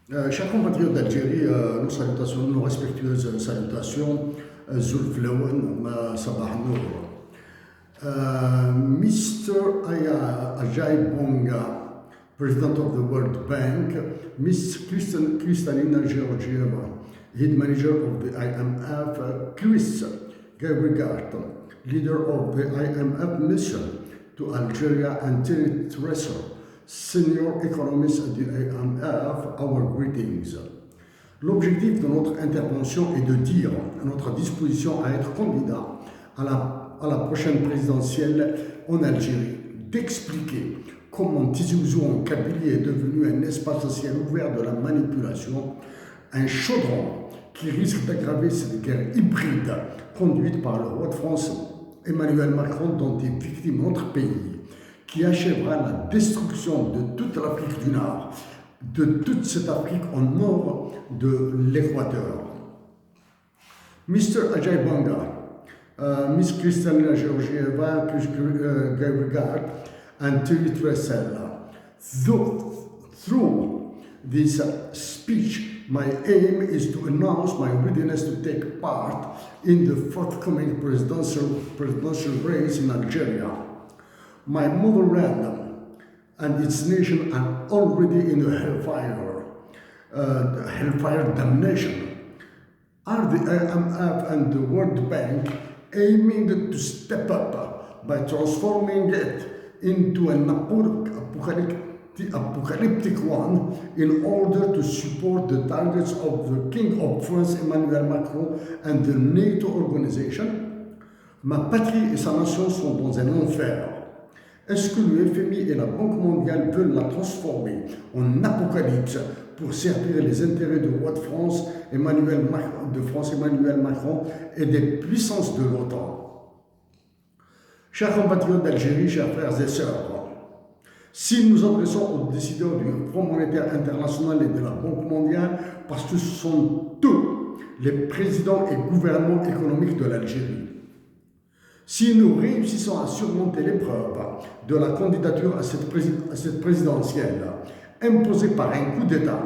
Chers compatriotes d'Algérie, nos salutations, nos respectueuses salutations. Zulf Lawan, Sabah Nour. Mr. Ajay Bonga, President of the World Bank, Ms. Kristalina Georgieva, Head Manager of the IMF, Chris Gabrigat, Leader of the IMF Mission to Algeria, and Thierry Tresser, Senior Economist at the IMF, our greetings. L'objectif de notre intervention est de dire notre disposition à être candidat à la prochaine présidentielle en Algérie, d'expliquer comment Tizi Ouzou en Kabylie est devenu un espace social ouvert de la manipulation, un chaudron qui risque d'aggraver cette guerre hybride conduite par le roi de France Emmanuel Macron dont est victime notre pays, qui achèvera la destruction de toute l'Afrique du Nord, de toute cette Afrique au nord de l'Équateur. Mr. Ajay Bonga, Miss Kristalina Georgieva, Chris Gabrigat, and Thierry Tresser. Through this speech, my aim is to announce my readiness to take part in the forthcoming presidential race in Algeria. My motherland and its nation are already in the hellfire damnation. Are the IMF and the World Bank aiming to step up by transforming it into an apocalyptic one in order to support the targets of the King of France Emmanuel Macron and the NATO organization? Ma patrie et sa nation sont dans un enfer. Est-ce que le FMI et la Banque mondiale veulent la transformer en apocalypse pour servir les intérêts du roi de France Emmanuel Macron et des puissances de l'OTAN? Chers compatriotes d'Algérie, chers frères et sœurs, si nous adressons aux décideurs du Fonds monétaire international et de la Banque mondiale, parce que ce sont eux les présidents et gouvernements économiques de l'Algérie. Si nous réussissons à surmonter l'épreuve de la candidature à cette présidentielle imposée par un coup d'État,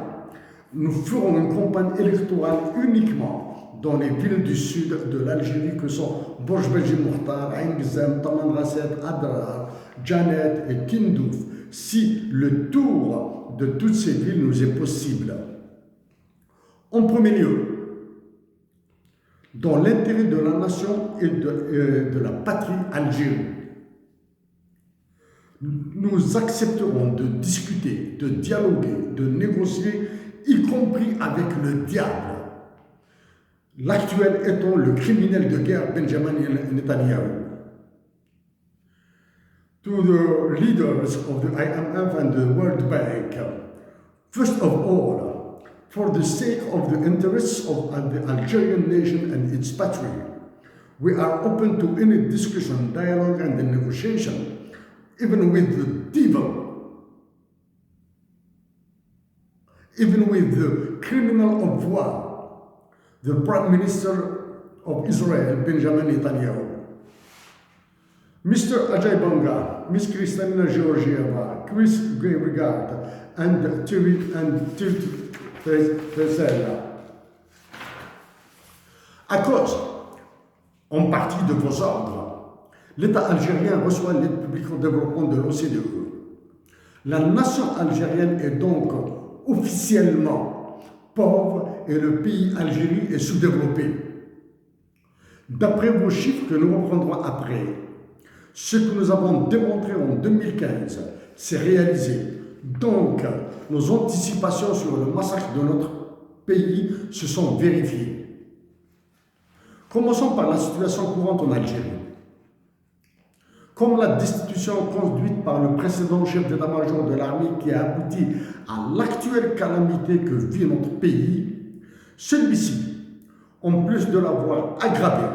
nous ferons une campagne électorale uniquement dans les villes du sud de l'Algérie que sont Borj Beji Mokhtar, Ain Gzem, Tamanrasset, Adrar, Janet et Tindouf, si le tour de toutes ces villes nous est possible. En premier lieu, dans l'intérêt de la nation et de la patrie Algérie. Nous accepterons de discuter, de dialoguer, de négocier, y compris avec le diable. L'actuel étant le criminel de guerre Benjamin Netanyahu. To the leaders of the IMF and the World Bank, first of all, for the sake of the interests of the Algerian nation and its patrie, we are open to any discussion, dialogue, and negotiation, even with the devil, even with the criminal of war, the Prime Minister of Israel, Benjamin Netanyahu. Mr. Ajay Bonga, Ms. Kristalina Georgieva, Chris Gabrigat, and Thierry à cause, en partie de vos ordres, l'État algérien reçoit l'aide publique au développement de l'OCDE. La nation algérienne est donc officiellement pauvre et le pays Algérie est sous-développé. D'après vos chiffres que nous reprendrons après, ce que nous avons démontré en 2015 s'est réalisé. Donc, nos anticipations sur le massacre de notre pays se sont vérifiées. Commençons par la situation courante en Algérie. Comme la destitution conduite par le précédent chef d'état-major de l'armée qui a abouti à l'actuelle calamité que vit notre pays, celui-ci, en plus de l'avoir aggravé,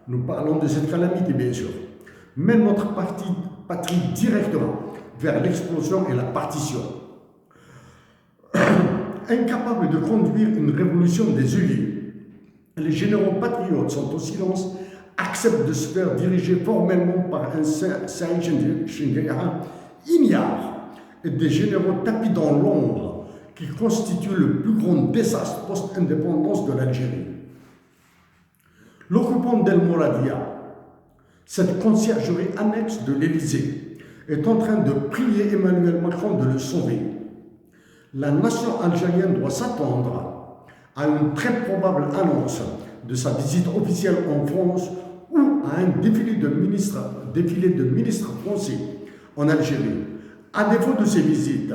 nous parlons de cette calamité bien sûr, mène notre patrie directement vers l'explosion et la partition. Incapables de conduire une révolution des huiles, les généraux patriotes sont au silence, acceptent de se faire diriger formellement par un Saïd Chengeya ignare et des généraux tapis dans l'ombre qui constitue le plus grand désastre post-indépendance de l'Algérie. L'occupant d'El Mouradia, cette conciergerie annexe de l'Élysée, est en train de prier Emmanuel Macron de le sauver. La nation algérienne doit s'attendre à une très probable annonce de sa visite officielle en France ou à un défilé de ministres français en Algérie. À défaut de ces visites,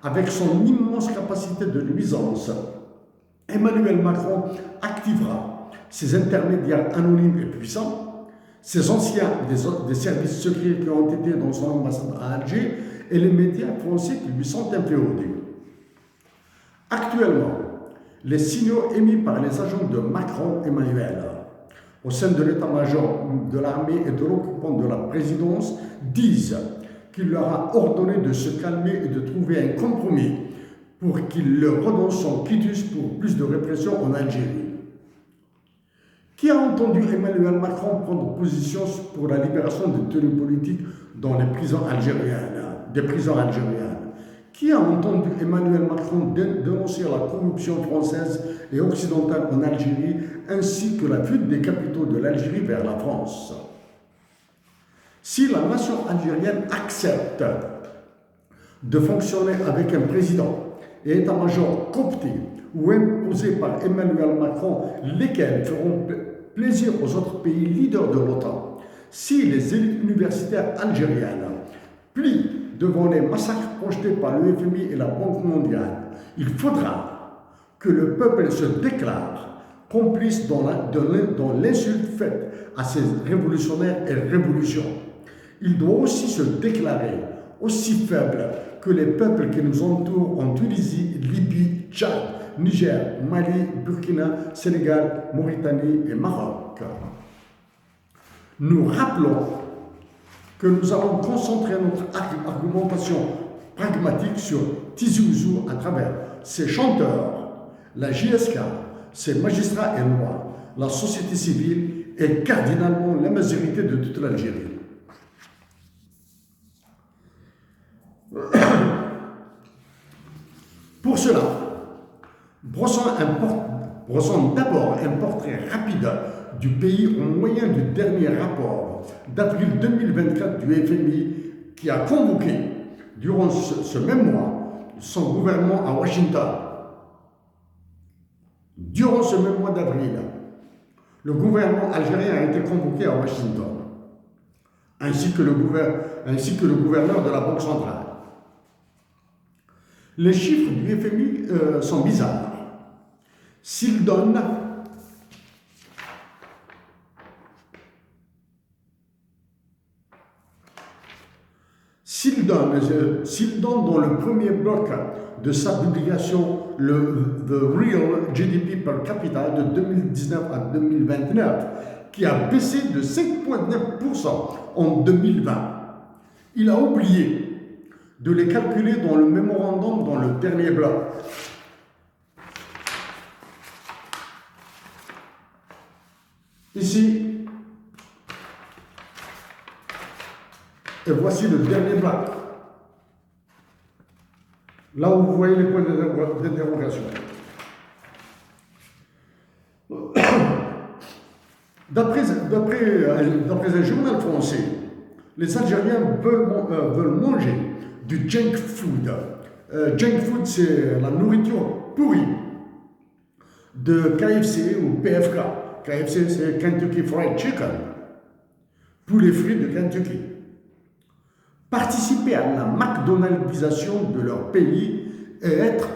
avec son immense capacité de nuisance, Emmanuel Macron activera ses intermédiaires anonymes et puissants, ses anciens des services secrets qui ont été dans son ambassade à Alger et les médias français qui lui sont inféodés. Actuellement, les signaux émis par les agents de Macron Emmanuel au sein de l'état-major de l'armée et de l'occupant de la présidence disent qu'il leur a ordonné de se calmer et de trouver un compromis pour qu'il leur redonne son quitus pour plus de répression en Algérie. Qui a entendu Emmanuel Macron prendre position pour la libération des détenus politiques dans les prisons algériennes? Qui a entendu Emmanuel Macron dénoncer la corruption française et occidentale en Algérie, ainsi que la fuite des capitaux de l'Algérie vers la France? Si la nation algérienne accepte de fonctionner avec un président et état-major coopté ou imposé par Emmanuel Macron, lesquels feront plaisir aux autres pays leaders de l'OTAN, si les élites universitaires algériennes plient devant les massacres projetés par le FMI et la Banque mondiale, il faudra que le peuple se déclare complice dans l'insulte faite à ces révolutionnaires et révolutions. Il doit aussi se déclarer aussi faible que les peuples qui nous entourent en Tunisie, Libye, Tchad, Niger, Mali, Burkina, Sénégal, Mauritanie et Maroc. Nous rappelons que nous allons concentrer notre argumentation pragmatique sur Tizi Ouzou à travers ses chanteurs, la JSK, ses magistrats et lois, la société civile et cardinalement la majorité de toute l'Algérie. Pour cela, brossons d'abord un portrait rapide du pays au moyen du dernier rapport d'avril 2024 du FMI qui a convoqué durant ce même mois son gouvernement à Washington. Durant ce même mois d'avril, le gouvernement algérien a été convoqué à Washington, ainsi que le gouverneur de la Banque centrale. Les chiffres du FMI sont bizarres. S'ils donnent dans le premier bloc de sa publication the Real GDP per capita de 2019 à 2029, qui a baissé de 5,9% en 2020, il a oublié de les calculer dans le mémorandum dans le dernier bloc. Ici, et voici le dernier bloc. Là où vous voyez les points d'interrogation. D'après un journal français, les Algériens veulent manger du junk food. Junk food, c'est la nourriture pourrie de KFC ou PFK. KFC, c'est Kentucky Fried Chicken. Poulet frit de Kentucky. Participer à la McDonaldisation de leur pays et être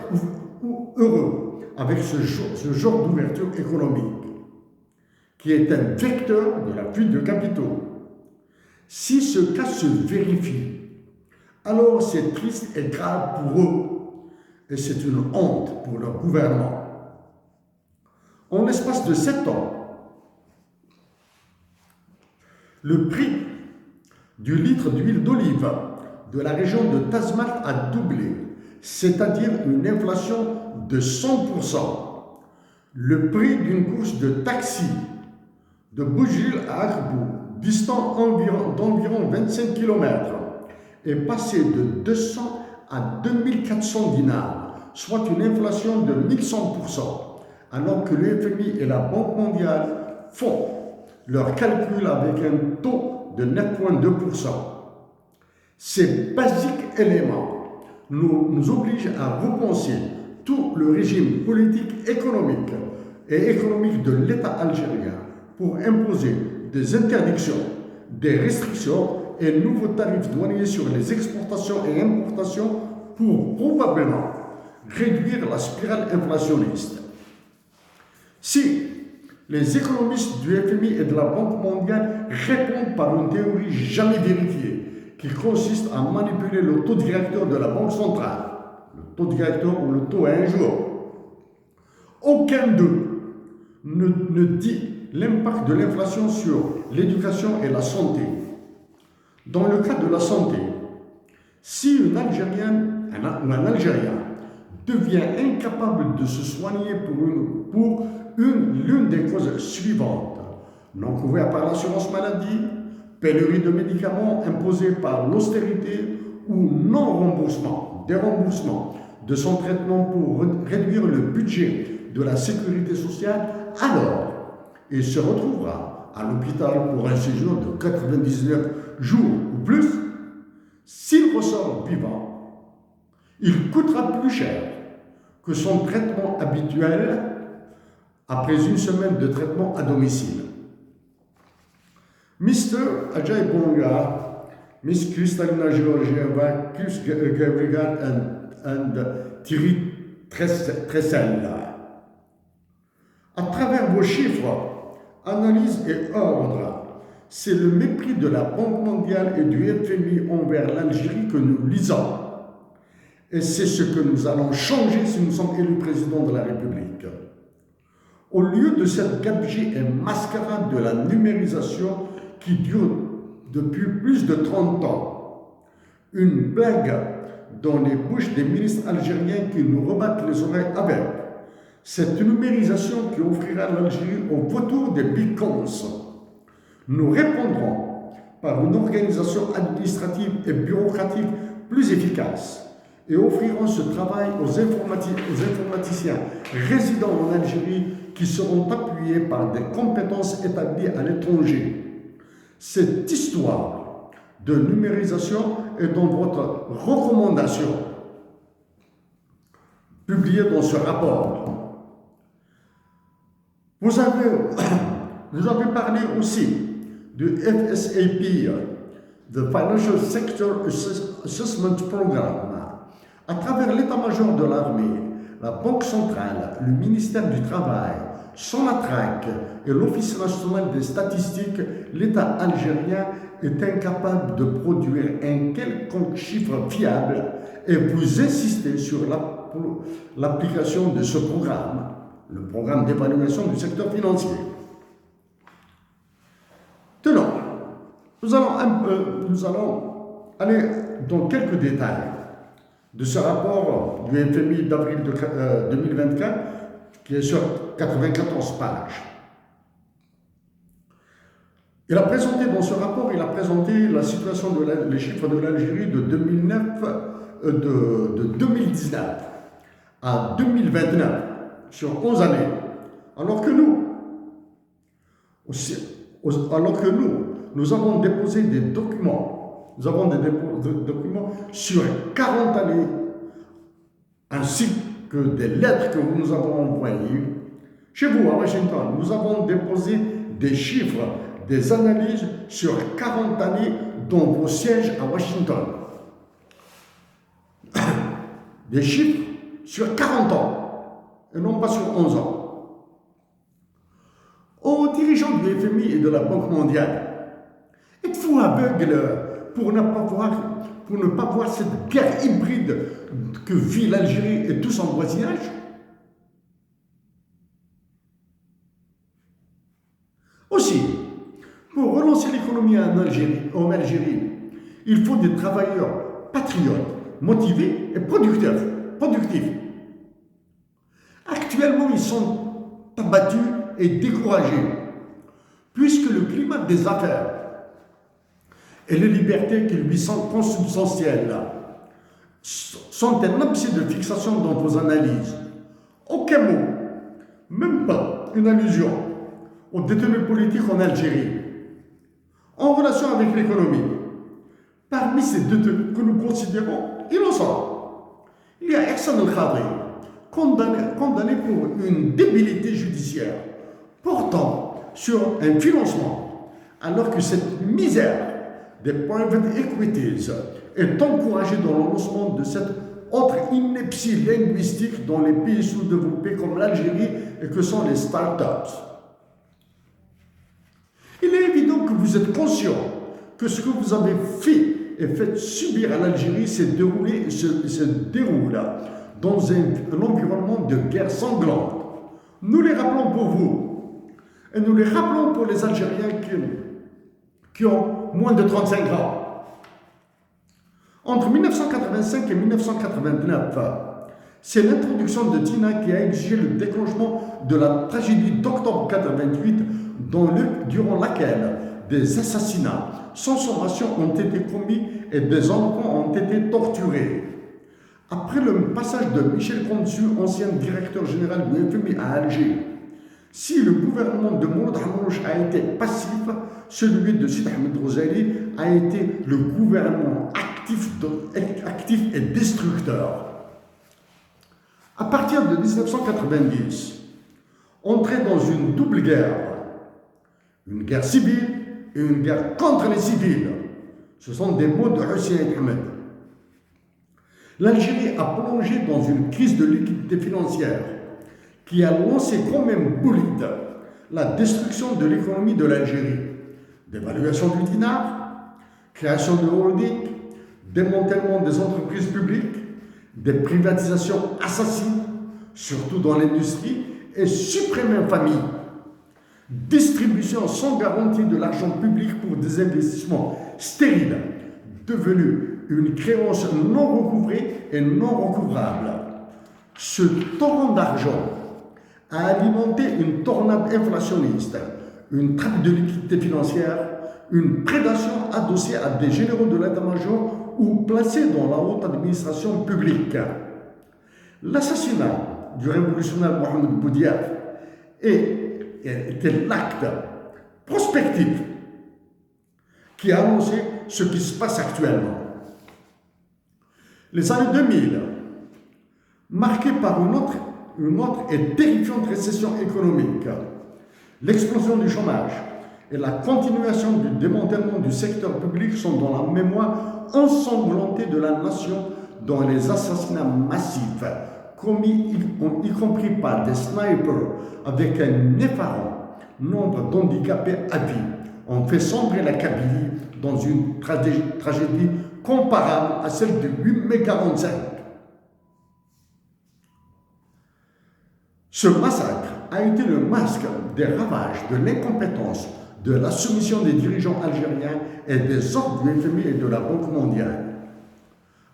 heureux avec ce genre d'ouverture économique, qui est un vecteur de la fuite de capitaux. Si ce cas se vérifie, alors c'est triste et grave pour eux, et c'est une honte pour leur gouvernement. En l'espace de 7 ans, le prix du litre d'huile d'olive de la région de Tazmalt a doublé, c'est-à-dire une inflation de 100%. Le prix d'une course de taxi de Boujil à Agbou, distant d'environ 25 km, est passé de 200 à 2400 dinars, soit une inflation de 1100%, alors que le FMI et la Banque mondiale font leurs calculs avec un taux de 9,2%. Ces basiques éléments nous obligent à repenser tout le régime politique, économique de l'État algérien pour imposer des interdictions, des restrictions et nouveaux tarifs douaniers sur les exportations et importations pour probablement réduire la spirale inflationniste. Si les économistes du FMI et de la Banque mondiale répondent par une théorie jamais vérifiée qui consiste à manipuler le taux directeur de la Banque centrale, le taux directeur ou le taux à un jour, aucun d'eux ne dit l'impact de l'inflation sur l'éducation et la santé. Dans le cas de la santé, si une Algérienne ou un Algérien devient incapable de se soigner pour l'une des causes suivantes, non couverts par l'assurance maladie, pénurie de médicaments imposés par l'austérité ou déremboursement de son traitement pour réduire le budget de la sécurité sociale, alors il se retrouvera à l'hôpital pour un séjour de 99 jours ou plus. S'il ressort vivant, il coûtera plus cher que son traitement habituel après une semaine de traitement à domicile. Mr. Ajay Bonga, Miss Kristalina Georgieva, Chris Gabriel and Thierry Tressel. À travers vos chiffres, analyses et ordres, c'est le mépris de la Banque mondiale et du FMI envers l'Algérie que nous lisons. Et c'est ce que nous allons changer si nous sommes élus président de la République. Au lieu de cette gabegie et mascarade de la numérisation qui dure depuis plus de 30 ans, une blague dans les bouches des ministres algériens qui nous rebattent les oreilles avec. Cette numérisation qui offrira l'Algérie au vautour des bitcoins. Nous répondrons par une organisation administrative et bureaucratique plus efficace et offrirons ce travail aux informaticiens résidant en Algérie qui seront appuyés par des compétences établies à l'étranger. Cette histoire de numérisation est dans votre recommandation publiée dans ce rapport. Vous avez parlé aussi du FSAP, the Financial Sector Assessment Program. À travers l'état-major de l'armée, la Banque centrale, le ministère du Travail, Sonatrach et l'Office national des statistiques, l'État algérien est incapable de produire un quelconque chiffre fiable et vous insistez sur l'application de ce programme, le programme d'évaluation du secteur financier. Tenons, nous allons aller dans quelques détails de ce rapport du FMI d'avril 2024 qui est sur 94 pages. Dans ce rapport, il a présenté la situation les chiffres de l'Algérie de 2019 à 2029, sur 11 années. Alors que nous avons déposé des documents, sur 40 années, ainsi que des lettres que nous avons envoyées. Chez vous, à Washington, nous avons déposé des chiffres, des analyses sur 40 années dans vos sièges à Washington. Des chiffres sur 40 ans, et non pas sur 11 ans. Aux dirigeants du FMI et de la Banque mondiale, êtes-vous aveugle pour ne pas voir cette guerre hybride que vit l'Algérie et tout son voisinage? Aussi, pour relancer l'économie en Algérie, il faut des travailleurs patriotes, motivés et productifs. Actuellement, ils sont abattus et découragés, puisque le climat des affaires et les libertés qui lui sont consubstantielles sont un abcès de fixation dans vos analyses. Aucun mot, même pas une allusion aux détenus politiques en Algérie, en relation avec l'économie. Parmi ces détenus que nous considérons innocents, il y a Ihsan El-Khadri, condamné pour une débilité judiciaire, portant sur un financement, alors que cette misère des private equities est encouragée dans le lancement de cette autre ineptie linguistique dans les pays sous-développés comme l'Algérie et que sont les startups. Il est évident que vous êtes conscient que ce que vous avez fait et fait subir à l'Algérie se déroule dans un environnement de guerre sanglante. Nous les rappelons pour vous et nous les rappelons pour les Algériens qui ont moins de 35 ans. Entre 1985 et 1989, c'est l'introduction de Tina qui a exigé le déclenchement de la tragédie d'octobre 88 durant laquelle des assassinats sans sommation ont été commis et des enfants ont été torturés. Après le passage de Michel Consu, ancien directeur général du FMI à Alger, si le gouvernement de Mouloud Hamrouche a été passif, celui de Sid Ahmed Rozali a été le gouvernement actif et destructeur. À partir de 1990, entrer dans une double guerre, une guerre civile et une guerre contre les civils, ce sont des mots de Hussein Ahmed. L'Algérie a plongé dans une crise de liquidité financière qui a lancé comme un bolide la destruction de l'économie de l'Algérie. Dévaluation du dinar, création de holding, démantèlement des entreprises publiques, des privatisations assassines, surtout dans l'industrie, et supprimée en famille. Distribution sans garantie de l'argent public pour des investissements stériles, devenus une créance non recouvrée et non recouvrable. Ce torrent d'argent a alimenté une tornade inflationniste, une trappe de liquidité financière, une prédation adossée à des généraux de l'état-major ou placés dans la haute administration publique. L'assassinat du révolutionnaire Mohamed Boudiaf était l'acte prospectif qui a annoncé ce qui se passe actuellement. Les années 2000, marquées par une autre et terrifiante récession économique, l'explosion du chômage et la continuation du démantèlement du secteur public sont dans la mémoire ensanglantée de la nation dans les assassinats massifs commis y compris par des snipers avec un effarant nombre d'handicapés à vie, ont fait sombrer la Kabylie dans une tragédie comparable à celle de 8 mai 45. Ce massacre a été le masque des ravages, de l'incompétence, de la soumission des dirigeants algériens et des ordres du FMI et de la Banque mondiale.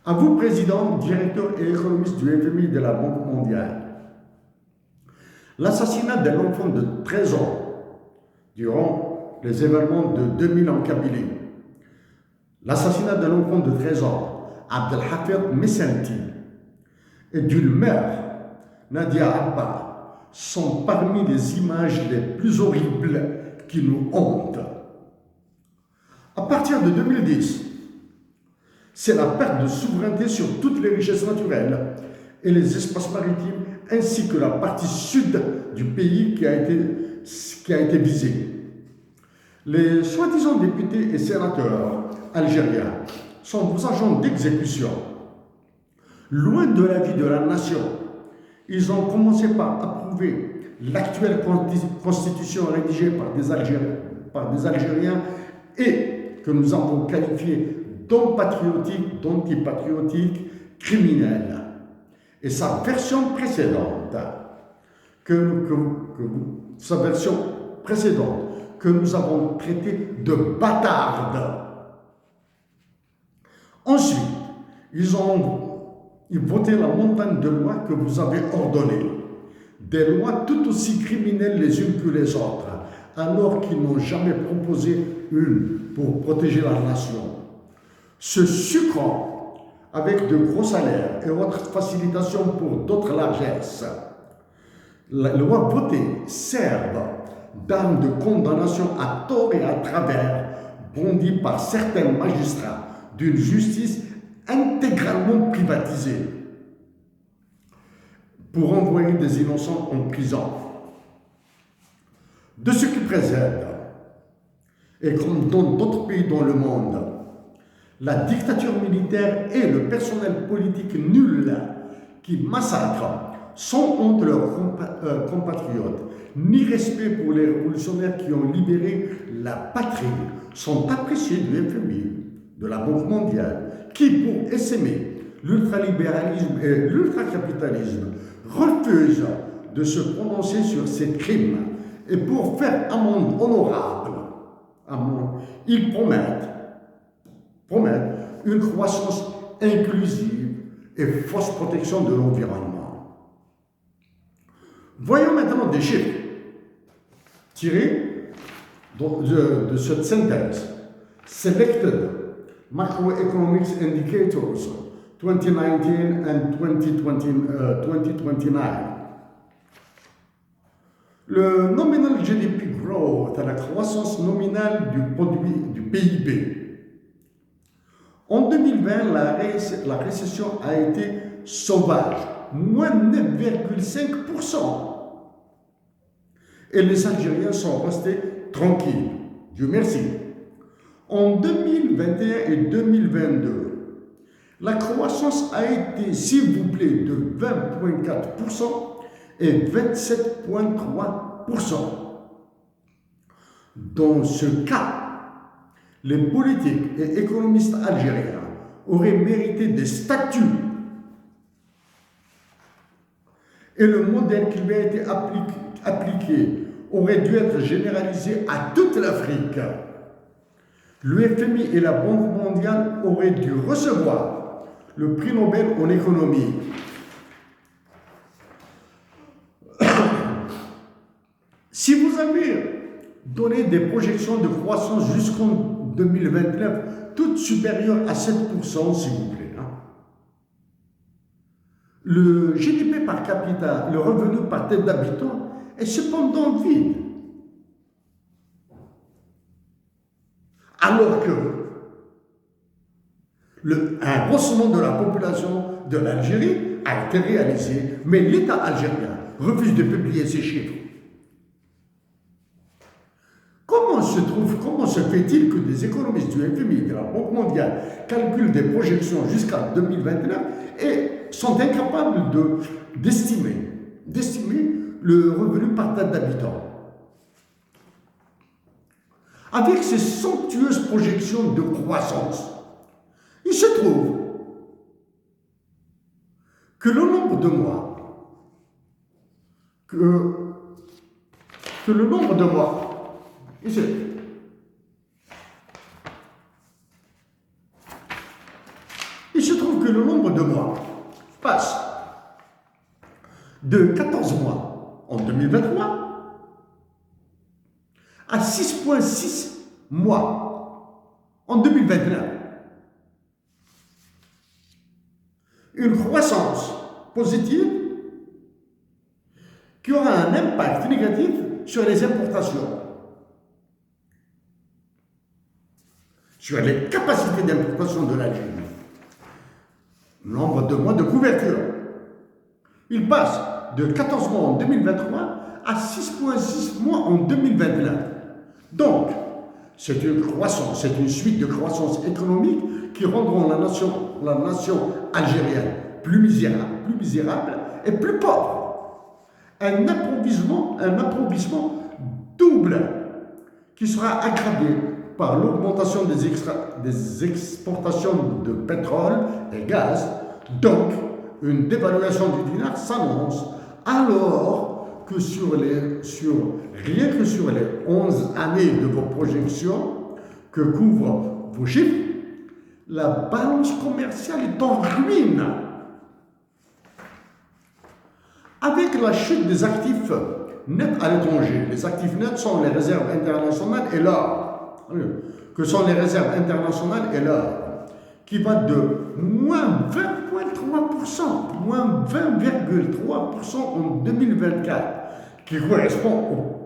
À vous, président, directeur et économiste du FMI et de la Banque mondiale, l'assassinat d'un enfant de 13 ans durant les événements de 2000 en Kabylie, l'assassinat d'un enfant de 13 ans, Abdelhafid Mesenti, et d'une mère, Nadia Abba, sont parmi les images les plus horribles qui nous hantent. À partir de 2010, c'est la perte de souveraineté sur toutes les richesses naturelles et les espaces maritimes, ainsi que la partie sud du pays qui a été visée. Les soi-disant députés et sénateurs algériens sont vos agents d'exécution. Loin de la vie de la nation, ils ont commencé par approuver l'actuelle constitution rédigée par des Algériens et que nous avons qualifiée d'antipatriotique, criminelle. Et sa version précédente, sa version précédente, que nous avons traitée de bâtarde. Ensuite, ils ont voté la montagne de lois que vous avez ordonnées. Des lois tout aussi criminelles les unes que les autres, alors qu'ils n'ont jamais proposé une pour protéger la nation. Se sucrant avec de gros salaires et autres facilitations pour d'autres largesses. Les lois votées servent d'armes de condamnation à tort et à travers, bondies par certains magistrats d'une justice intégralement privatisée pour envoyer des innocents en prison. De ce qui précède, et comme dans d'autres pays dans le monde, la dictature militaire et le personnel politique nul qui massacrent sans honte leurs compatriotes, ni respect pour les révolutionnaires qui ont libéré la patrie, sont appréciés du FMI, de la Banque mondiale, qui, pour essaimer l'ultralibéralisme et l'ultracapitalisme, refusent de se prononcer sur ces crimes. Et pour faire un monde honorable, ils promettent une croissance inclusive et fausse protection de l'environnement. Voyons maintenant des chiffres tirés de cette synthèse. Selected Macroeconomics Indicators 2019 and 2029. Le nominal GDP growth, la croissance nominale du produit du PIB. En 2020, la récession a été sauvage, moins 9,5%. Et les Algériens sont restés tranquilles, Dieu merci. En 2021 et 2022, la croissance a été, s'il vous plaît, de 20,4% et 27,3%. Dans ce cas, les politiques et économistes algériens auraient mérité des statuts et le modèle qui lui a été appliqué aurait dû être généralisé à toute l'Afrique. Le FMI et la Banque mondiale auraient dû recevoir le prix Nobel en économie. Si vous avez donné des projections de croissance jusqu'en 2029, toutes supérieures à 7%, s'il vous plaît. Le GDP par capita, le revenu par tête d'habitant, est cependant vide. Alors que un recensement de la population de l'Algérie a été réalisé, mais l'État algérien refuse de publier ces chiffres. Comment se fait-il que des économistes du FMI, de la Banque mondiale, calculent des projections jusqu'à 2029 et sont incapables d'estimer le revenu par tête d'habitant? Avec ces somptueuses projections de croissance, il se trouve que le nombre de mois, ici, il se trouve que le nombre de mois passe de 14 mois en 2023 à 6,6 mois en 2029. Une croissance positive qui aura un impact négatif sur les importations, sur les capacités d'importation de l'Algérie. Nombre de mois de couverture. Il passe de 14 mois en 2023 à 6,6 mois en 2029. Donc, c'est une croissance, c'est une suite de croissance économique qui rendront la nation algérienne plus misérable et plus pauvre. Un appauvrissement double qui sera aggravé par l'augmentation des exportations de pétrole et gaz. Donc, une dévaluation du dinar s'annonce, alors que rien que sur les 11 années de vos projections que couvrent vos chiffres, la balance commerciale est en ruine. Avec la chute des actifs nets à l'étranger, les actifs nets sont les réserves internationales et l'or, qui va de moins 20,3%, moins 20,3% en 2024, qui correspond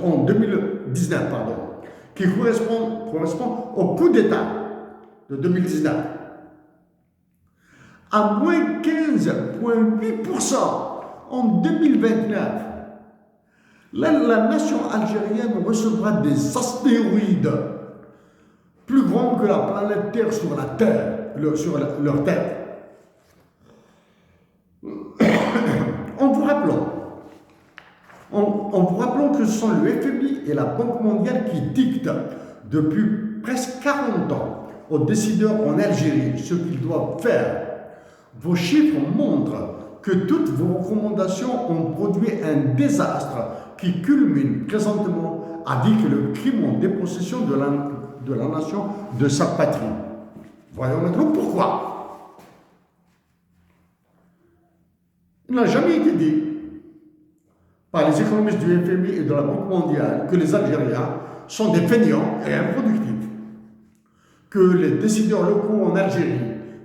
en 2019, pardon, qui correspond au coup d'État de 2019, à moins 15,8% en 2029. Là, la nation algérienne recevra des astéroïdes plus grands que la planète Terre sur la Terre, sur leur Terre. En vous rappelant que ce sont le FMI et la Banque mondiale qui dictent depuis presque 40 ans aux décideurs en Algérie ce qu'ils doivent faire, vos chiffres montrent que toutes vos recommandations ont produit un désastre qui culmine présentement avec le crime en dépossession de la nation de sa patrie. Voyons maintenant pourquoi. Il n'a jamais été dit par les économistes du FMI et de la Banque mondiale que les Algériens sont des feignants et improductifs, que les décideurs locaux en Algérie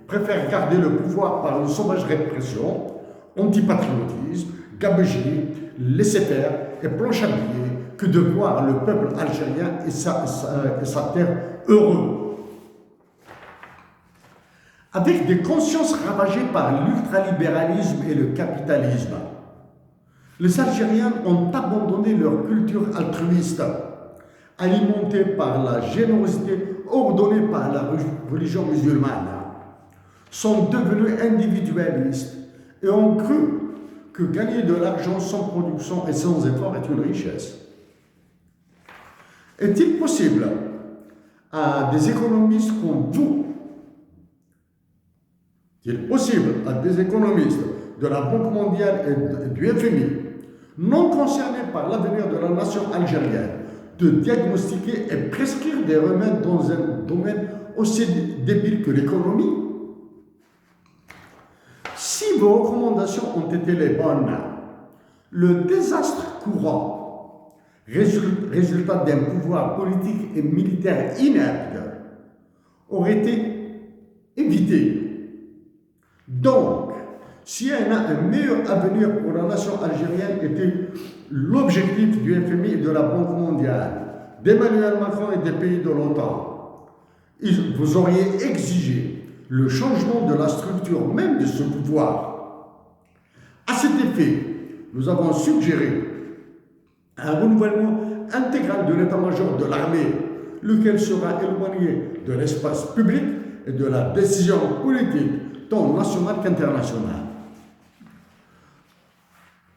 préfèrent garder le pouvoir par une sauvage répression, antipatriotisme, gabegie, laisser-faire et planche à billets que de voir le peuple algérien et sa terre heureux. Avec des consciences ravagées par l'ultralibéralisme et le capitalisme, les Algériens ont abandonné leur culture altruiste, alimentée par la générosité ordonnée par la religion musulmane, sont devenus individualistes et ont cru que gagner de l'argent sans production et sans effort est une richesse. Est-il possible à des économistes comme vous, est-il possible à des économistes de la Banque mondiale et du FMI, non concernés par l'avenir de la nation algérienne, de diagnostiquer et prescrire des remèdes dans un domaine aussi débile que l'économie? Si vos recommandations ont été les bonnes, le désastre courant, résultat d'un pouvoir politique et militaire inepte, aurait été évité. Donc, s'il y a un meilleur avenir pour la nation algérienne était l'objectif du FMI et de la Banque mondiale, d'Emmanuel Macron et des pays de l'OTAN, vous auriez exigé le changement de la structure même de ce pouvoir. À cet effet, nous avons suggéré un renouvellement intégral de l'état-major de l'armée, lequel sera éloigné de l'espace public et de la décision politique, tant nationale qu'internationale.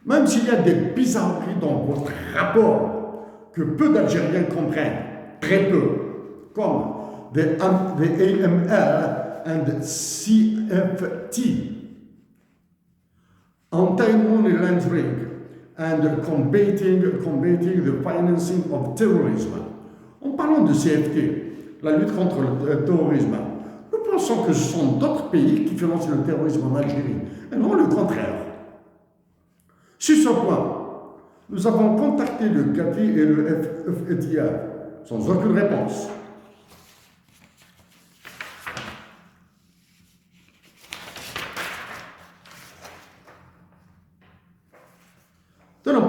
Même s'il y a des bizarreries dans votre rapport que peu d'Algériens comprennent, très peu, comme the AML and CFT, anti-money laundering and combating the financing of terrorism. En parlant de CFT, la lutte contre le terrorisme, nous pensons que ce sont d'autres pays qui financent le terrorisme en Algérie, et non le contraire. Sur ce point, nous avons contacté le GAFI et le FATF sans aucune réponse. Donc,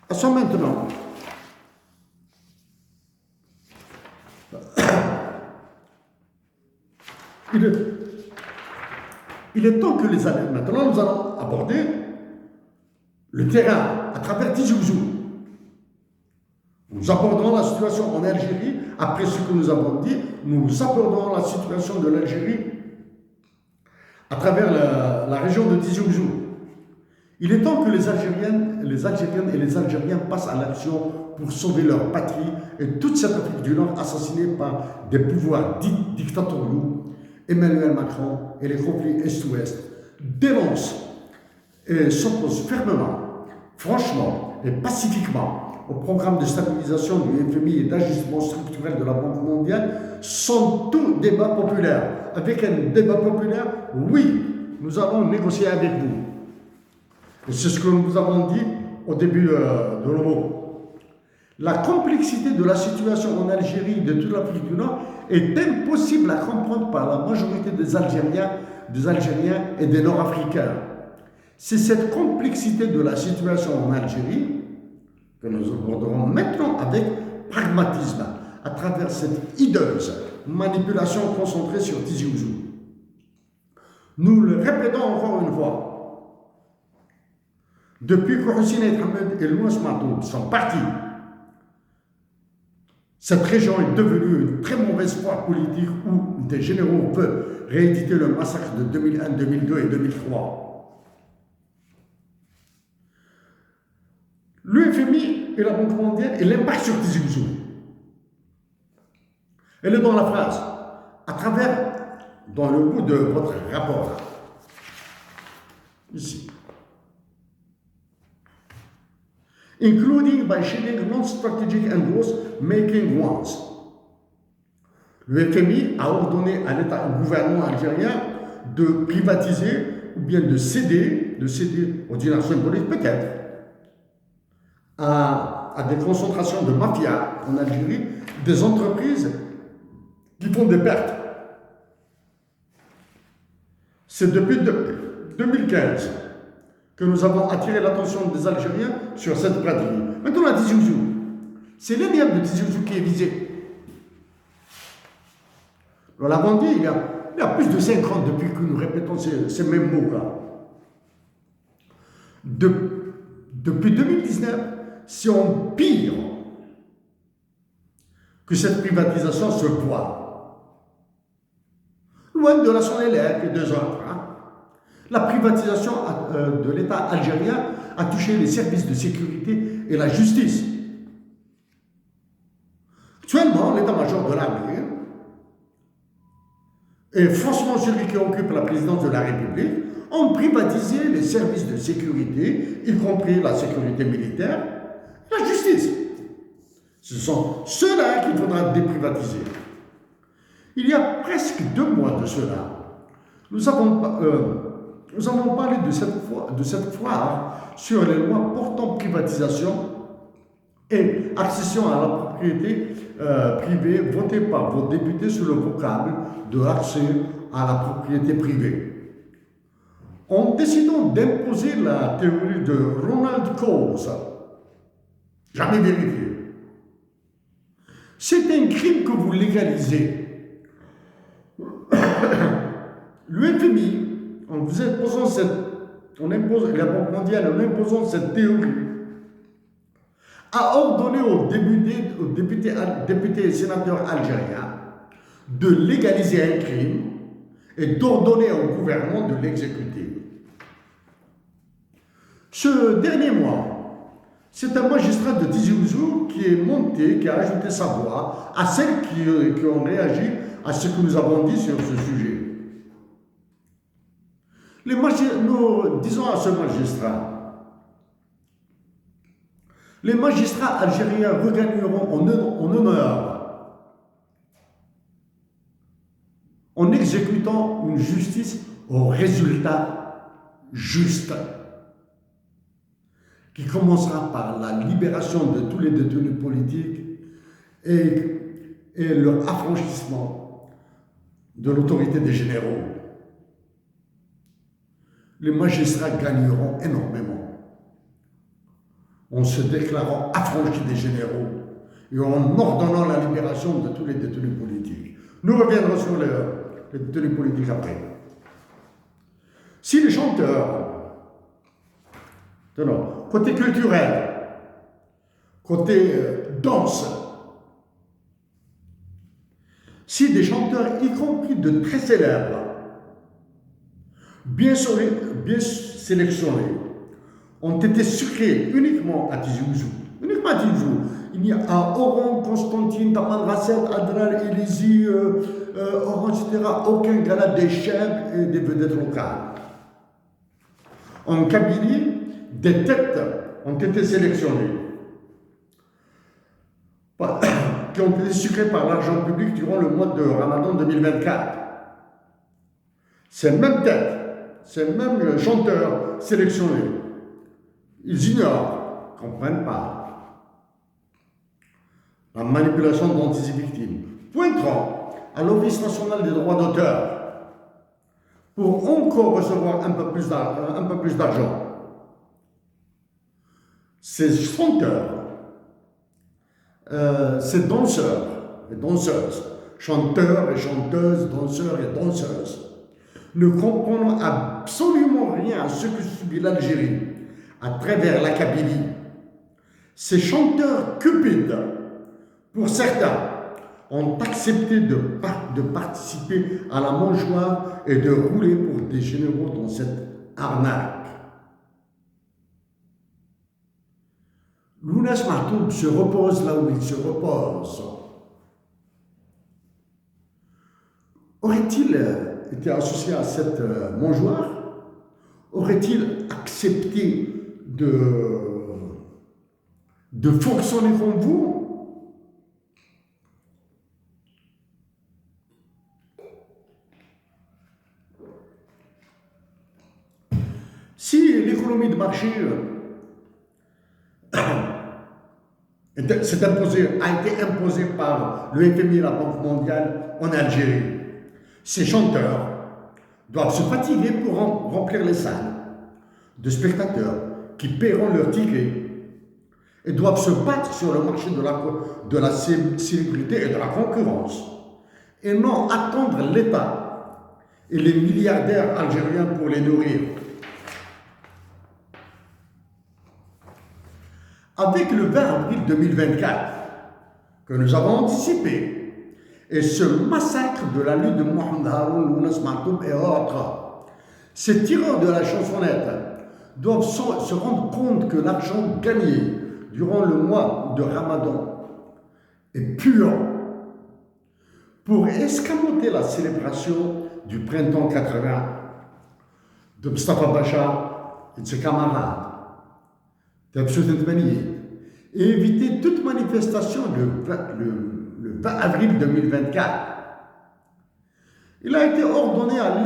passons maintenant il est temps que les années. Maintenant, nous allons aborder le terrain à travers Tizi Ouzou. Nous aborderons la situation en Algérie. Après ce que nous avons dit, nous aborderons la situation de l'Algérie à travers la région de Tizi Ouzou. Il est temps que les Algériennes et les Algériens passent à l'action pour sauver leur patrie et toute cette Afrique du Nord assassinée par des pouvoirs dits dictatoriaux. Emmanuel Macron et les conflits Est-Ouest dénoncent et s'opposent fermement, franchement et pacifiquement au programme de stabilisation du FMI et d'ajustement structurel de la Banque mondiale sans tout débat populaire. Avec un débat populaire, oui, nous allons négocier avec vous. Et c'est ce que nous avons dit au début de nos mots. La complexité de la situation en Algérie et de toute l'Afrique du Nord est impossible à comprendre par la majorité des Algériens et des Nord-Africains. C'est cette complexité de la situation en Algérie que nous aborderons maintenant avec pragmatisme, à travers cette hideuse manipulation concentrée sur Tizi Ouzou. Nous le répétons encore une fois, depuis que Hussein El Hamed et Louis Matoub sont partis, cette région est devenue une très mauvaise foi politique où des généraux veulent rééditer le massacre de 2001, 2002 et 2003. L'UFMI et la Banque mondiale et l'impact sur Tizi Ouzou. Elle est dans la phrase, à travers, dans le bout de votre rapport, ici. Including by shielding non-strategic and growth-making ones. Le FMI a ordonné à l'État, au gouvernement algérien de privatiser ou bien de céder aux dynasties symboliques peut-être, à des concentrations de mafia en Algérie, des entreprises qui font des pertes. C'est depuis 2015 que nous avons attiré l'attention des Algériens sur cette pratique. Maintenant, la Tizi Ouzou, c'est l'énième de Tizi Ouzou qui est visé. Nous l'avons dit, il y a plus de 5 ans depuis que nous répétons ces mêmes mots-là. Depuis 2019, si on pire que cette privatisation se voit, loin de la Sonélec et des autres, la privatisation de l'État algérien a touché les services de sécurité et la justice. Actuellement, l'état-major de l'armée et franchement celui qui occupe la présidence de la République ont privatisé les services de sécurité, y compris la sécurité militaire, la justice. Ce sont ceux-là qu'il faudra déprivatiser. Il y a presque 2 mois de cela, nous avons parlé de cette foire sur les lois portant privatisation et accession à la propriété privée votée par vos députés sous le vocable de l'accès à la propriété privée. En décidant d'imposer la théorie de Ronald Coase, jamais vérifié, c'est un crime que vous légalisez. L'UFMI, la Banque mondiale, en imposant cette théorie, a ordonné aux députés et sénateurs algériens de légaliser un crime et d'ordonner au gouvernement de l'exécuter. Ce dernier mois, c'est un magistrat de Tizi Ouzou qui est monté, qui a ajouté sa voix à celles qui ont réagi à ce que nous avons dit sur ce sujet. Nous disons à ce magistrat, les magistrats algériens regagneront en honneur en exécutant une justice au résultat juste, qui commencera par la libération de tous les détenus politiques et leur affranchissement de l'autorité des généraux. Les magistrats gagneront énormément en se déclarant affranchis des généraux et en ordonnant la libération de tous les détenus politiques. Nous reviendrons sur les détenus politiques après. Si les chanteurs, côté culturel, côté danse, si des chanteurs, y compris de très célèbres, bien sélectionnés, ont été sucrés uniquement à Tizi Ouzou. Uniquement à Tizi Ouzou. Il y a à Oran, Constantine, Taman Rasset, Adrar, Élizy, Oran, etc. Aucun gala des chefs et des vedettes locales. En Kabylie, des têtes ont été sélectionnées, qui ont été sucrées par l'argent public durant le mois de Ramadan 2024. Ces mêmes têtes, ces mêmes chanteurs sélectionnés, ils ignorent, ne comprennent pas la manipulation dont ils sont victimes. Pointeront à l'Office national des droits d'auteur pour encore recevoir un peu plus d'argent. Ces chanteurs, ces danseurs et danseuses, chanteurs et chanteuses, danseurs et danseuses, ne comprennent absolument rien à ce que subit l'Algérie à travers la Kabylie. Ces chanteurs cupides, pour certains, ont accepté de participer à la mangeoire et de rouler pour des généraux dans cette arnaque. Lounes Mahtoub se repose là où il se repose. Aurait-il été associé à cette mangeoire? Aurait-il accepté de fonctionner comme vous? Si l'économie de marché a été imposée par le FMI et la Banque mondiale en Algérie, ces chanteurs doivent se fatiguer pour remplir les salles de spectateurs qui paieront leur ticket et doivent se battre sur le marché de la célébrité et de la concurrence et non attendre l'État et les milliardaires algériens pour les nourrir. Avec le 20 avril 2024 que nous avons anticipé et ce massacre de la lutte de Mohamed Haroun, Lounes Mahtoub et autres, ces tireurs de la chansonnette doivent se rendre compte que l'argent gagné durant le mois de Ramadan est pur pour escamoter la célébration du printemps 80 de Mustafa Bacha et de ses camarades, et éviter toute manifestation le 20 avril 2024. Il a été ordonné à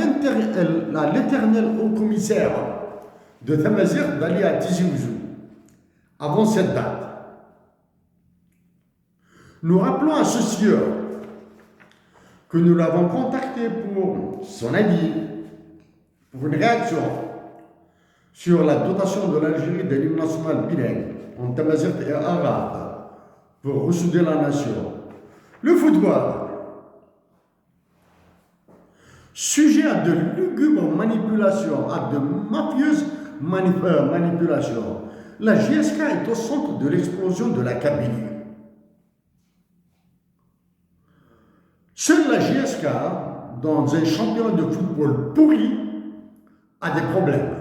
l'éternel haut commissaire de Tamazir d'aller à Tizi Ouzou avant cette date. Nous rappelons à ce sieur que nous l'avons contacté pour son avis, pour une réaction sur la dotation de l'Algérie de l'hymne national bilingue en tamazight et arabe pour ressouder la nation. Le football, sujet à de lugubres manipulations, à de mafieuses manipulations, la JSK est au centre de l'explosion de la Kabylie. Seule la JSK, dans un championnat de football pourri, a des problèmes.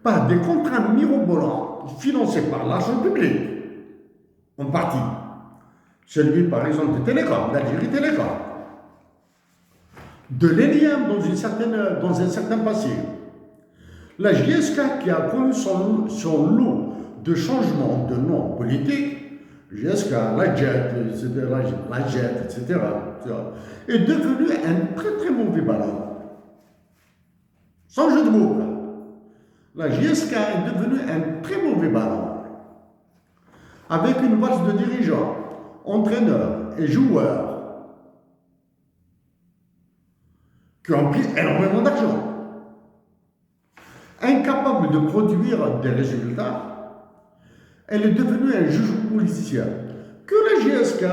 Par des contrats mirobolants financés par l'argent public, en partie. Celui, par exemple, de Télécom, d'Algérie Télécom, de l'Eliam dans un certain passé. La JSK qui a connu son lot de changements de nom politique, JSK, la JET, etc., est devenu un très très mauvais ballon. Sans jeu de mots. La JSK est devenue un très mauvais ballon. Avec une valse de dirigeants, entraîneurs et joueurs qui ont pris énormément d'argent. Incapable de produire des résultats, elle est devenue un juge politicien. Que la JSK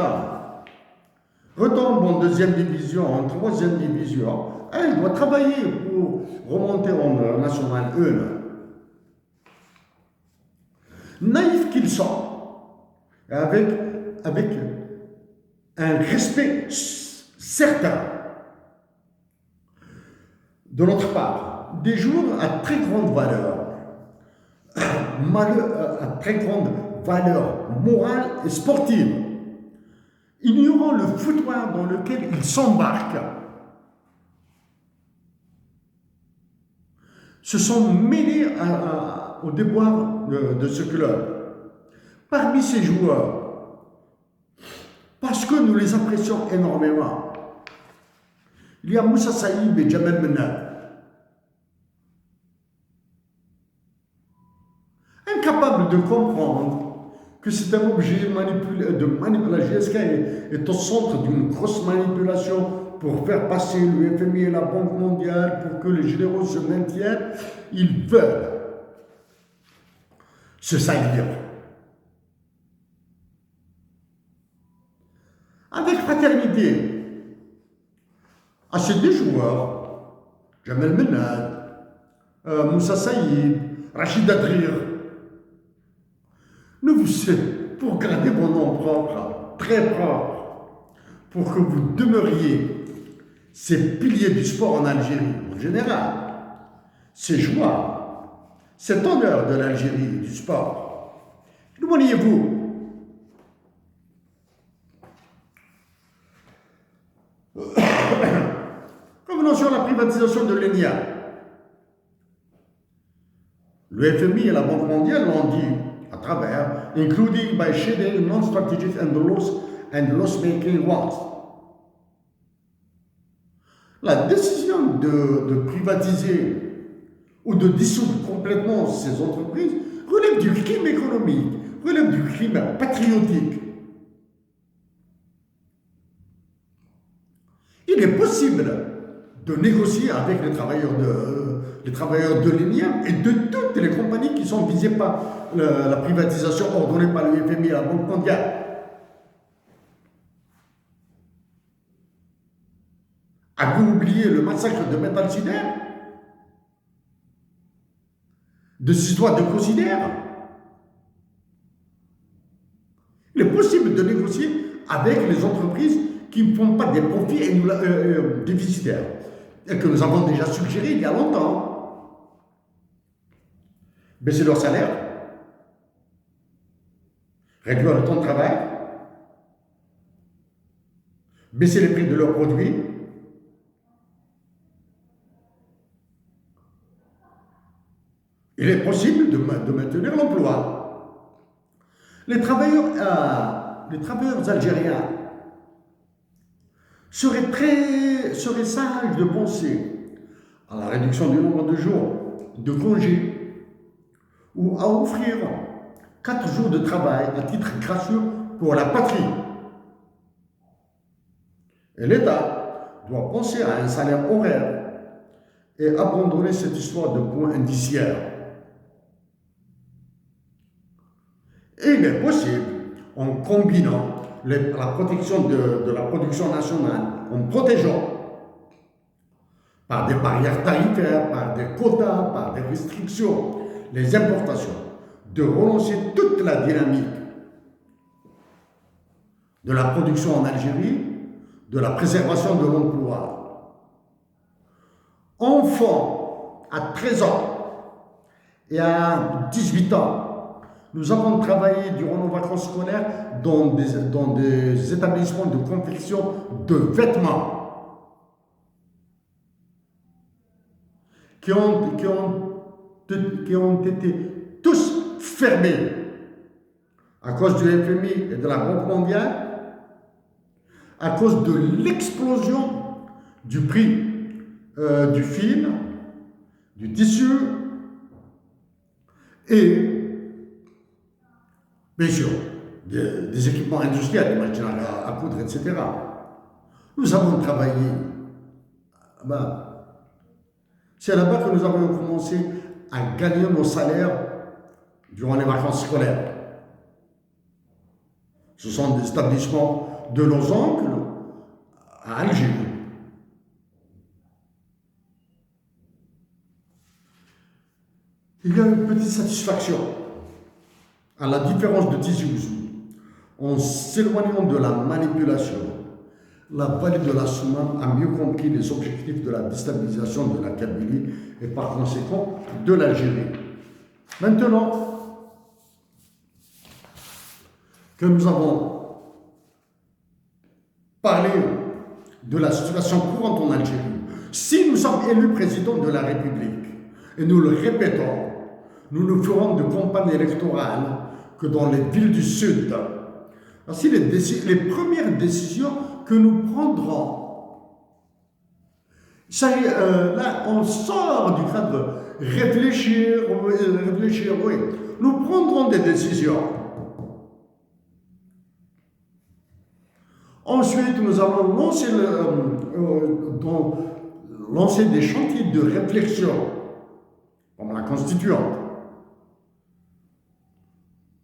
retombe en deuxième division, en troisième division, elle doit travailler pour remonter en National 1. Naïfs qu'ils sont, avec un respect certain de notre part, des joueurs à très grande valeur, à très grande valeur morale et sportive, ignorant le foutoir dans lequel ils s'embarquent, se sont mêlés au déboire de ce club. Parmi ces joueurs, parce que nous les apprécions énormément, il y a Moussa Saïb et Jamel Menab. Incapables de comprendre que c'est un objet de manipulation. La GSK est au centre d'une grosse manipulation pour faire passer le FMI et la Banque mondiale pour que les généraux se maintiennent. Ils veulent se salir. Avec fraternité, à ces deux joueurs, Jamel Menad, Moussa Saïd, Rachid Adrir, pour garder vos noms propres, très propres, pour que vous demeuriez ces piliers du sport en Algérie, en général, ces joies, cet honneur de l'Algérie, du sport. Demandez-vous, revenons sur la privatisation de l'ENIA. Le FMI et la Banque mondiale l'ont dit à travers, including by shedding non-strategic and loss-making ones. La décision de privatiser ou de dissoudre complètement ces entreprises relève du crime économique, relève du crime patriotique. Il est possible de négocier avec les travailleurs de l'ENIA et de toutes les compagnies qui sont visées par la privatisation ordonnée par le FMI et la Banque mondiale. Avez-vous oublié le massacre de Metal Sider, de Cistois de Cosider? Il est possible de négocier avec les entreprises qui ne font pas des profits et déficitaires, et que nous avons déjà suggéré il y a longtemps. Baisser leur salaire, réduire le temps de travail, baisser les prix de leurs produits, il est possible de maintenir l'emploi. Les travailleurs algériens seraient sages de penser à la réduction du nombre de jours de congés ou à offrir 4 jours de travail à titre gracieux pour la patrie. Et l'État doit penser à un salaire horaire et abandonner cette histoire de points indiciaires. Et il est possible, en combinant la protection de la production nationale, en protégeant par des barrières tarifaires, par des quotas, par des restrictions, les importations, de relancer toute la dynamique de la production en Algérie, de la préservation de l'emploi. Enfants à 13 ans et à 18 ans, nous avons travaillé durant nos vacances scolaires dans des établissements de confection de vêtements qui ont été tous fermés à cause du FMI et de la Banque mondiale, à cause de l'explosion du prix du fil, du tissu et bien sûr, des équipements industriels, des machines à coudre, etc. Nous avons travaillé. C'est là-bas que nous avons commencé à gagner nos salaires durant les vacances scolaires. Ce sont des établissements de nos oncles à Alger. Il y a une petite satisfaction. À la différence de Tizi Ouzou, en s'éloignant de la manipulation, la vallée de la Soumam a mieux compris les objectifs de la déstabilisation de la Kabylie et par conséquent de l'Algérie. Maintenant que nous avons parlé de la situation courante en Algérie, si nous sommes élus président de la République, et nous le répétons, nous ne ferons de campagne électorale que dans les villes du Sud. Ainsi, les premières décisions que nous prendrons, ça y est, là, on sort du cadre réfléchir, oui. Nous prendrons des décisions Ensuite, nous allons lancer des chantiers de réflexion, comme la constituante,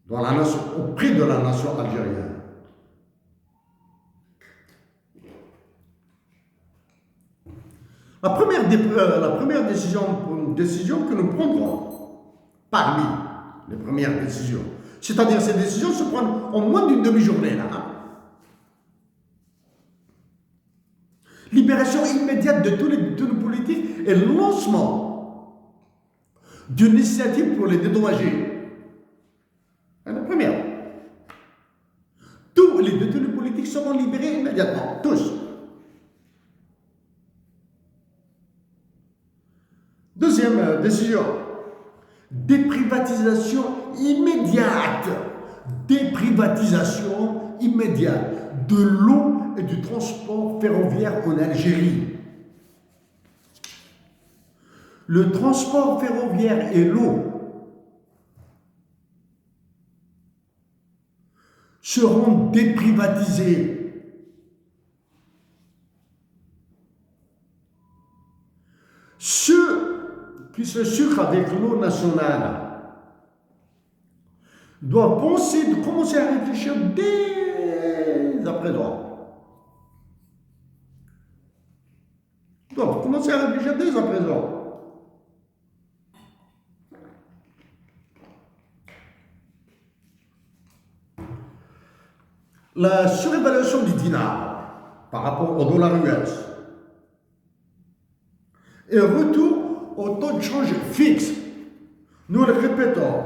auprès de la nation algérienne. La première décision que nous prendrons, parmi les premières décisions, c'est-à-dire ces décisions se prennent en moins d'une demi-journée là. Libération immédiate de tous les détenus politiques et lancement d'une initiative pour les dédommager. C'est la première. Tous les détenus politiques seront libérés immédiatement, tous. Deuxième décision, déprivatisation immédiate. Déprivatisation immédiate de l'eau et du transport ferroviaire en Algérie. Le transport ferroviaire et l'eau seront déprivatisés. Ceux qui se sucrent avec l'eau nationale doivent commencer à réfléchir dès à présent. Doivent commencer à réfléchir dès à présent. La surévaluation du dinar par rapport au dollar US et retour au taux de change fixe. Nous le répétons.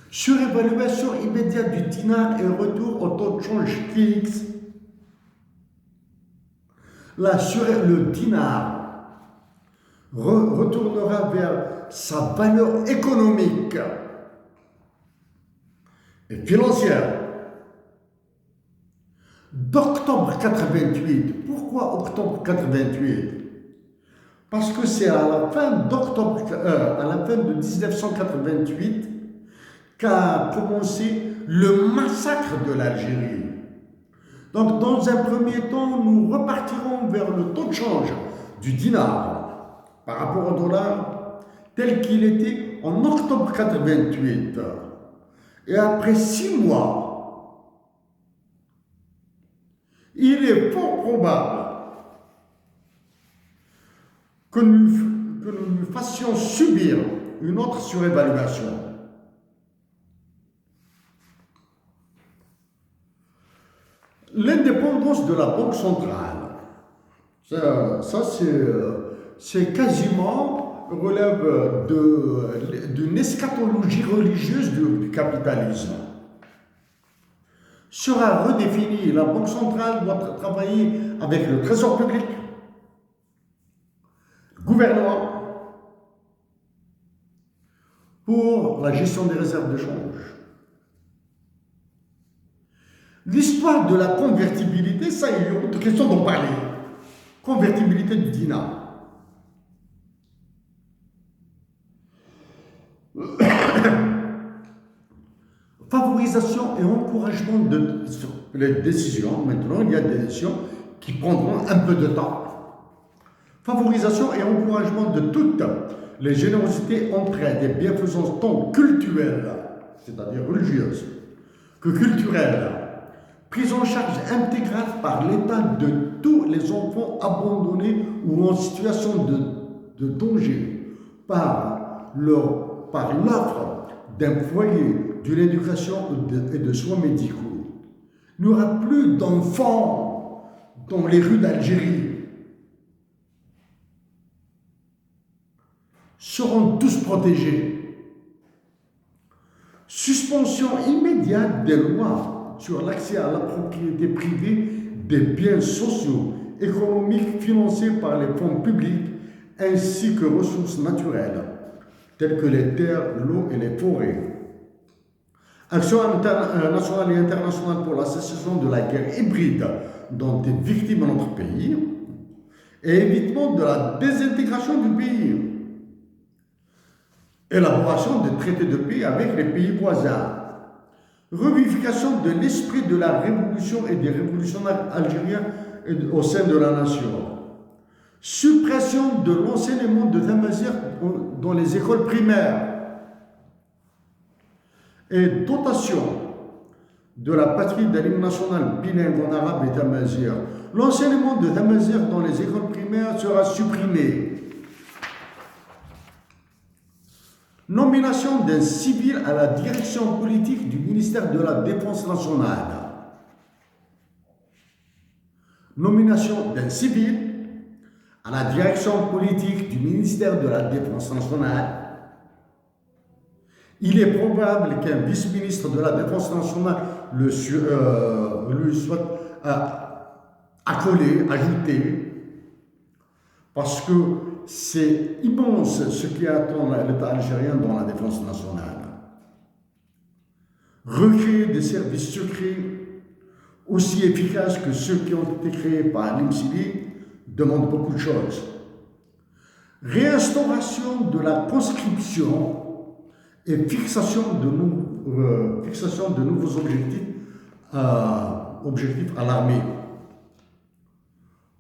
Surévaluation immédiate du dinar et retour au taux de change fixe. Le dinar retournera vers sa valeur économique et financière d'octobre 88. Pourquoi octobre 88? Parce que c'est à la fin de 1988 qu'a commencé le massacre de l'Algérie. Donc, dans un premier temps, nous repartirons vers le taux de change du dinar par rapport au dollar tel qu'il était en octobre 88. Et après 6 mois, il est fort probable que nous fassions subir une autre surévaluation. L'indépendance de la Banque centrale, c'est quasiment relève d'une eschatologie religieuse du capitalisme. Sera redéfinie, la Banque centrale doit travailler avec le Trésor public, le gouvernement, pour la gestion des réserves de change. L'histoire de la convertibilité, ça, il est autre question d'en parler. Convertibilité du dinar. Favorisation et encouragement de les décisions. Maintenant, il y a des décisions qui prendront un peu de temps. Favorisation et encouragement de toutes les générosités, entraide et bienfaisances tant culturelles, c'est-à-dire religieuses, que culturelles. Prise en charge intégrale par l'État de tous les enfants abandonnés ou en situation de danger par l'offre d'un foyer, d'une éducation et de soins médicaux. Il n'y aura plus d'enfants dans les rues d'Algérie. Seront tous protégés. Suspension immédiate des lois sur l'accès à la propriété privée des biens sociaux, économiques financés par les fonds publics ainsi que ressources naturelles, telles que les terres, l'eau et les forêts. Action nationale et internationale pour la cessation de la guerre hybride dont est victime notre pays et évitement de la désintégration du pays. Élaboration des traités de paix avec les pays voisins. revivification de l'esprit de la révolution et des révolutionnaires algériens au sein de la nation, suppression de l'enseignement de Tamazight dans les écoles primaires et dotation de la patrie de l'hymne national bilingue en arabe et tamazight. L'enseignement de Tamazight dans les écoles primaires sera supprimé. Nomination d'un civil à la direction politique du ministère de la Défense nationale. Nomination d'un civil à la direction politique du ministère de la Défense nationale. Il est probable qu'un vice-ministre de la Défense nationale lui soit accolé, ajouté, parce que c'est immense ce qui attend l'État algérien dans la défense nationale. Recréer des services secrets aussi efficaces que ceux qui ont été créés par l'IMCIBI demande beaucoup de choses. Réinstauration de la conscription et fixation de nouveaux objectifs à l'armée.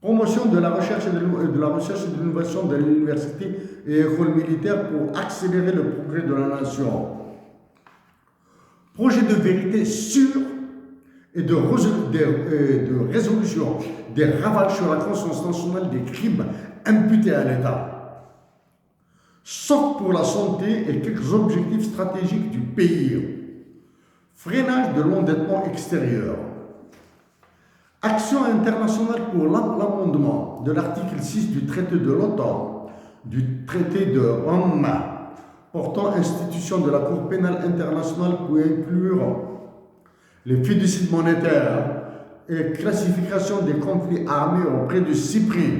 Promotion de la recherche et de l'innovation de l'université et écoles militaires pour accélérer le progrès de la nation. Projet de vérité sûre et de résolution des ravages sur la conscience nationale des crimes imputés à l'État. Sauf pour la santé et quelques objectifs stratégiques du pays. Freinage de l'endettement extérieur. Action internationale pour l'amendement de l'article 6 du traité de l'OTAN, du traité de Rome, portant institution de la Cour pénale internationale pour inclure les fiducies monétaires et classification des conflits armés auprès de Cyprien,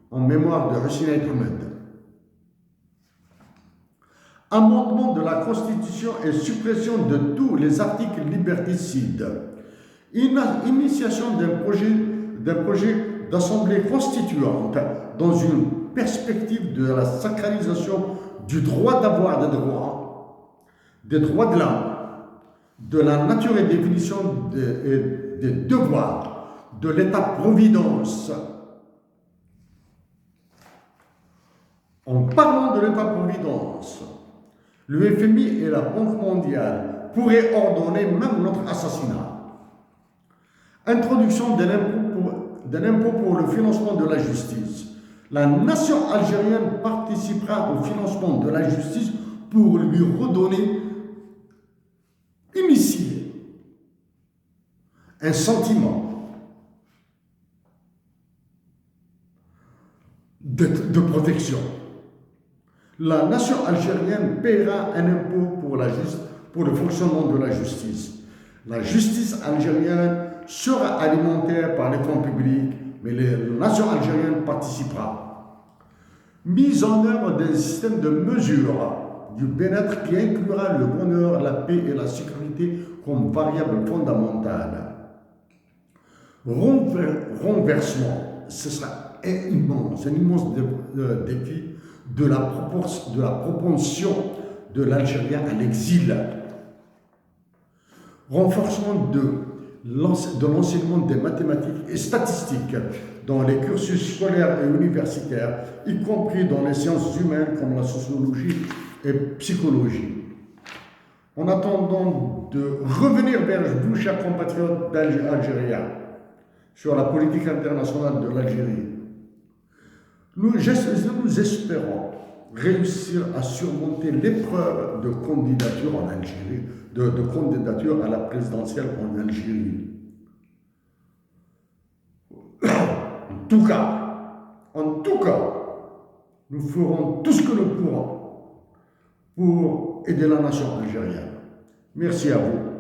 en mémoire de Hussein Ahmed. Amendement de la Constitution et suppression de tous les articles liberticides. Initiation d'un projet d'assemblée constituante dans une perspective de la sacralisation du droit d'avoir des droits de l'homme, de la nature et définition des devoirs de l'État-providence. En parlant de l'État-providence, le FMI et la Banque mondiale pourraient ordonner même notre assassinat. Introduction d'un impôt pour le financement de la justice. La nation algérienne participera au financement de la justice pour lui redonner, initier un sentiment de protection. La nation algérienne paiera un impôt pour le fonctionnement de la justice. La justice algérienne sera alimentaire par les fonds publics, mais la nation algérienne participera. Mise en œuvre d'un système de mesure du bien-être qui inclura le bonheur, la paix et la sécurité comme variable fondamentale. Renversement, ce sera un immense défi de la propension de l'Algérien à l'exil. Renforcement de l'enseignement des mathématiques et statistiques dans les cursus scolaires et universitaires, y compris dans les sciences humaines comme la sociologie et psychologie. En attendant de revenir vers vous, chers compatriotes algériens, sur la politique internationale de l'Algérie, nous espérons réussir à surmonter l'épreuve de candidature en Algérie, de candidature à la présidentielle en Algérie. En tout cas, nous ferons tout ce que nous pourrons pour aider la nation algérienne. Merci à vous.